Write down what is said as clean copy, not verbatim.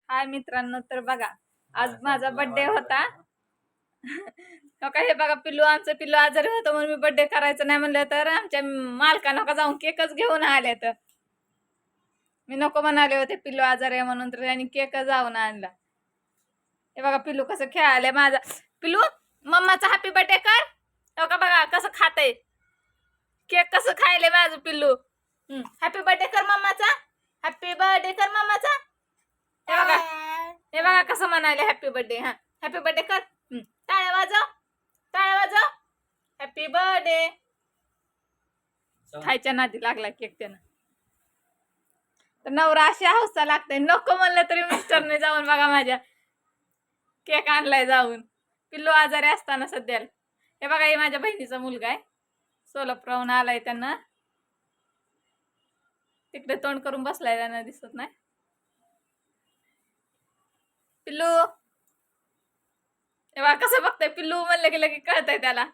हाय मित्रांनो, तर बघा आज माझा बर्थडे होता. हे बघा पिल्लू, आमचं पिल्लू आजारी होतं म्हणून मी बर्थडे करायचं नाही म्हणलं, तर आमच्या मालकानं का जाऊन केकच घेऊन आले. तर मी नको म्हणाले होते पिल्लू आजारी आहे म्हणून, तर त्यांनी केक जाऊन आणला. हे बघा पिल्लू कसं खेळायला माझा. पिल्लू मम्माचा हॅपी बर्थडे कर. हो का बघा कसं खातय केक, कसं खायले माझं पिल्लू. हॅपी बर्थडे कर मम्माचा. हॅपी बर्थडे कर मम्माचा. हे बघा कसं म्हणाले हॅपी बर्थडे. हा हॅपी बर्थडे कर. टाळ्या वाजव, टाळ्या वाजव. Happy birthday. खायच्या नादी लागला केक त्यानं. तर नवरा अशी हौसा लागते, नको म्हणलं तरी मिस्टरने जाऊन बघा माझ्या केक आणलाय जाऊन, पिल्लू आजारी असताना सध्याला. हे बघा हे माझ्या बहिणीचा मुलगा आहे, सोलापूरहून आलाय. त्यांना तिकडे तोंड करून बसलाय, त्यांना दिसत नाही. पिल्लू हे बघा कसं बघतंय. पिल्लू म्हणलं की लगे कळतंय त्याला.